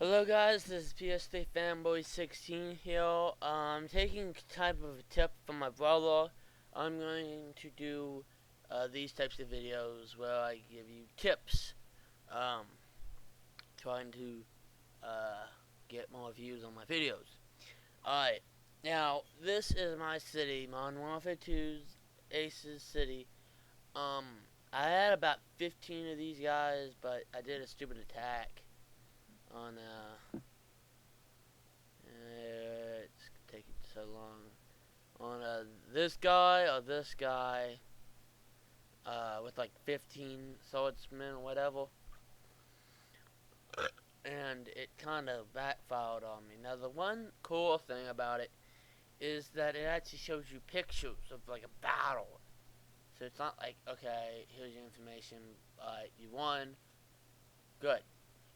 Hello guys, this is PS3 Fanboy 16 here. Taking type of a tip from my brother. I'm going to do these types of videos where I give you tips. Um, Trying to get more views on my videos. Alright, now this is my city, Modern Warfare 2's Ace's city. Um, I had about 15 of these guys, but I did a stupid attack on it's taking so long. On this guy or this guy with like 15 swordsmen or whatever. And it kind of backfired on me. Now, the one cool thing about it is that it actually shows you pictures of like a battle. So it's not like, okay, here's your information, you won, good.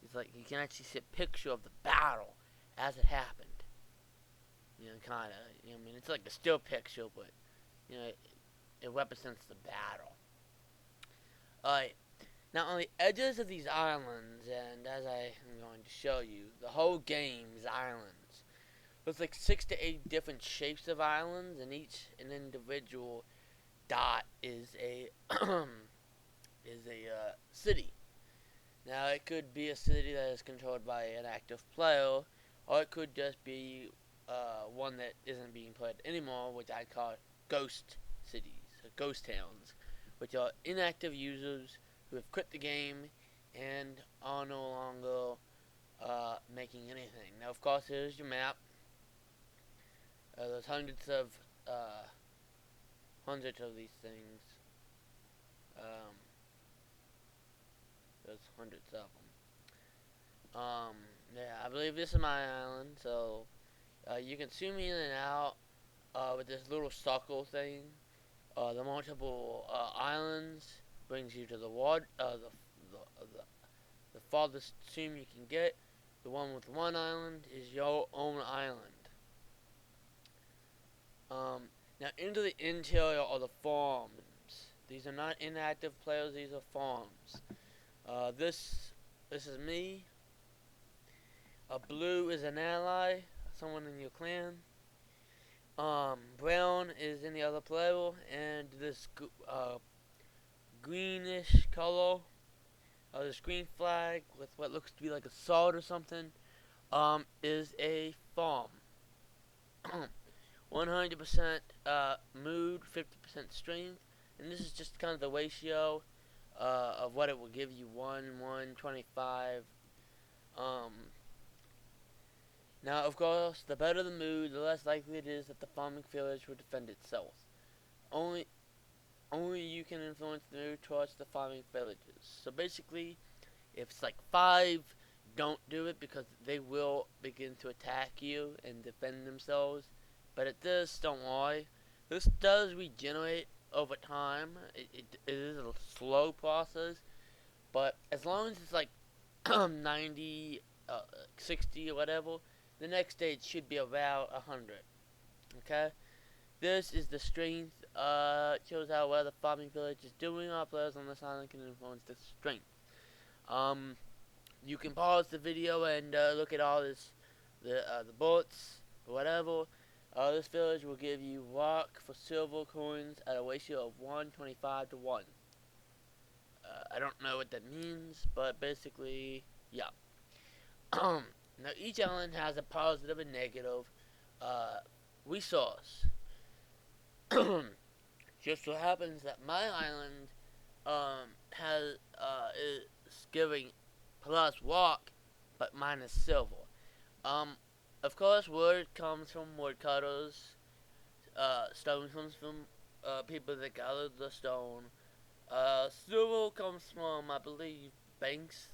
It's like you can actually see a picture of the battle as it happened. You know, kind of. You know, I mean, it's like a still picture, but you know, it represents the battle. Alright, now on the edges of these islands, and as I am going to show you, the whole game is islands. There's like 6 to 8 different shapes of islands, and each an individual dot is a city. Now it could be a city that is controlled by an active player, or it could just be one that isn't being played anymore, which I call ghost cities, or ghost towns, which are inactive users who have quit the game and are no longer making anything. Now, of course, here's your map. There's hundreds of these things. Um, there's hundreds of them. Yeah, I believe this is my island, so you can zoom in and out with this little circle thing. The multiple islands brings you to the the farthest zoom you can get. The one with one island is your own island. Now into the interior are the farms. These are not inactive players, these are farms. This is me. Blue is an ally, someone in your clan. Brown is in the other player, and this greenish color, this green flag with what looks to be like a sword or something, is a farm. 100% mood, 50% strength, and this is just kind of the ratio of what it will give you, 1, 1, 25. Now, of course, the better the mood, the less likely it is that the farming village will defend itself. Only you can influence the mood towards the farming villages. So basically, if it's like 5, don't do it because they will begin to attack you and defend themselves. But at this, don't worry. This does regenerate over time. It is a slow process, but as long as it's like 90, 60 or whatever, the next stage should be about 100. Okay? This is the strength. It shows how well the farming village is doing. Our players on this island can influence the strength. You can pause the video and look at all this, the bullets or whatever. This village will give you rock for silver coins at a ratio of 125 to 1. I don't know what that means, but basically, yeah. Now, each island has a positive and negative resource. Just so happens that my island has is giving plus rock, but minus silver. Of course, wood comes from woodcutters. Stone comes from people that gathered the stone. Silver comes from, I believe, banks.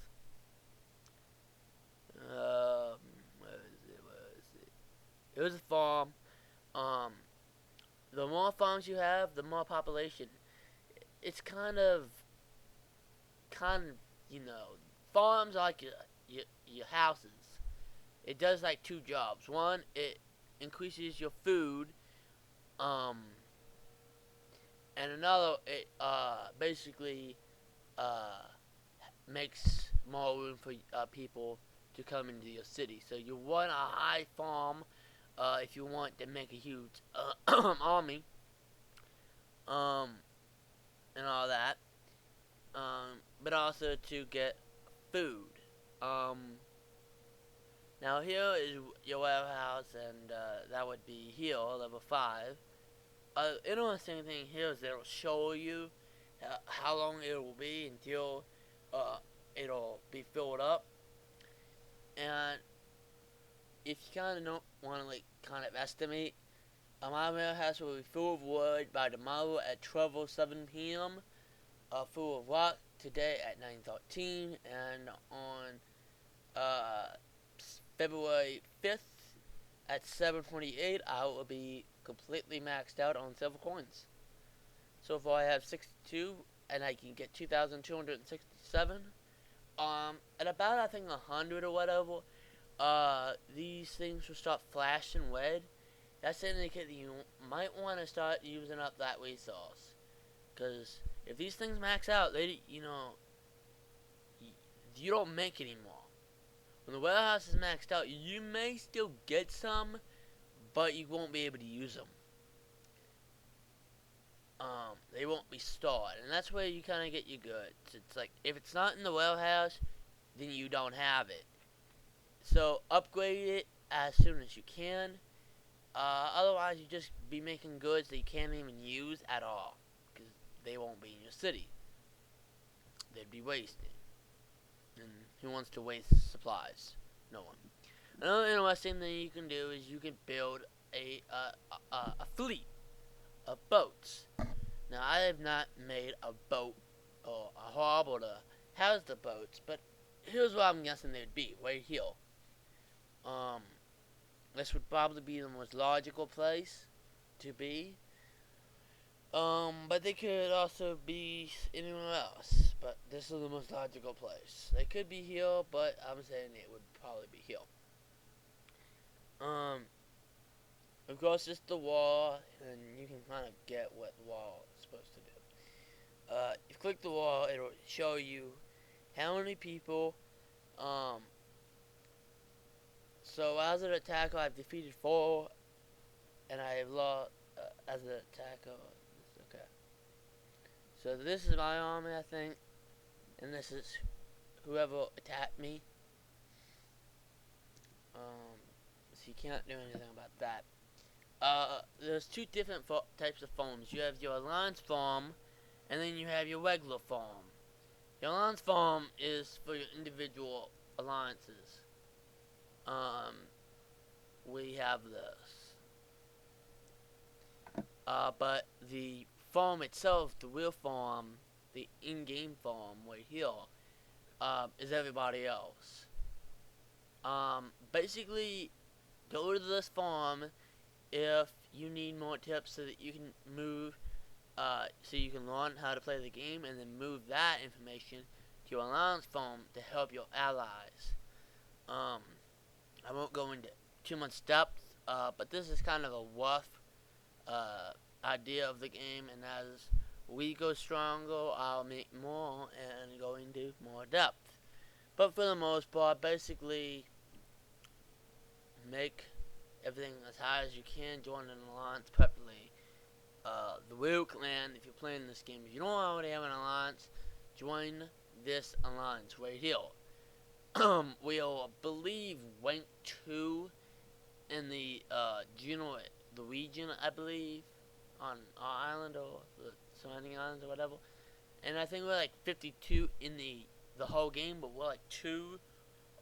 Where is it? It was a farm. The more farms you have, the more population. It's kind of, you know, farms are like your houses. It does like 2 jobs. One, it increases your food, and another, it basically makes more room for people to come into your city. So you want a high farm if you want to make a huge army and all that. But also to get food. Now here is your warehouse, and that would be here, level 5. Interesting thing here is it'll show you how long it will be until it'll be filled up. And if you kind of don't want to kind of estimate, my warehouse will be full of wood by tomorrow at 12:07 p.m. Full of rock today at 9:13, and on February 5th at 7:28, I will be completely maxed out on silver coins. So far I have 62, and I can get 2,267. At about, I think, 100 or whatever, these things will start flashing red. That's to indicate that you might want to start using up that resource. Because if these things max out, you don't make anymore. When the warehouse is maxed out, you may still get some, but you won't be able to use them. They won't be stored, and that's where you kind of get your goods. It's like, if it's not in the warehouse, then you don't have it. So upgrade it as soon as you can. Otherwise, you just be making goods that you can't even use at all, because they won't be in your city. They'd be wasted. And who wants to waste supplies? No one. Another interesting thing you can do is you can build a fleet of boats. Now, I have not made a boat or a harbor to house the boats, but here's what I'm guessing they'd be, right here. This would probably be the most logical place to be. But they could also be anywhere else. But this is the most logical place. They could be here, but I'm saying it would probably be here. Of course, it's the wall, and you can kind of get what the wall is supposed to do. You click the wall, it'll show you how many people. So as an attacker, I've defeated 4, and I have lost as an attacker. Okay. So this is my army, I think, and this is whoever attacked me. So you can't do anything about that. There's 2 different types of farms. You have your alliance farm, and then you have your regular farm. Your alliance farm is for your individual alliances. We have this. But the farm itself, the real farm, the in-game farm right here, is everybody else. Basically, go to this farm if you need more tips so that you can move, so you can learn how to play the game, and then move that information to your alliance farm to help your allies. I won't go into too much depth, but this is kind of a rough idea of the game, and as we go stronger, I'll make more and go into more depth. But for the most part, basically, make everything as high as you can, join an alliance preferably. The real clan, if you're playing this game, if you don't already have an alliance, join this alliance right here. We'll believe rank 2 in the region, I believe, on our island or the surrounding islands or whatever. And I think we're like 52 in the whole game, but we're like 2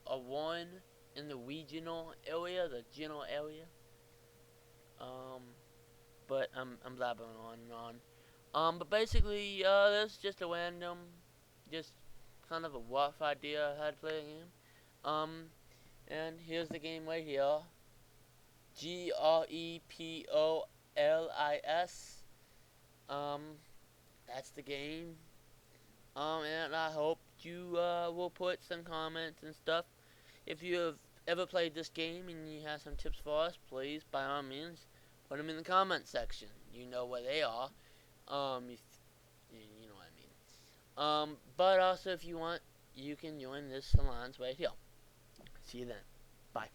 or 1 in the regional area, the general area. But I'm blabbering on and on. But basically, this is just a random, just kind of a rough idea of how to play the game. And here's the game right here. Greplis. That's the game. And I hope you will put some comments and stuff. If you have ever played this game and you have some tips for us, please, by all means, put them in the comment section. You know where they are. You know what I mean. But also, if you want, you can join this alliance right here. See you then. Bye.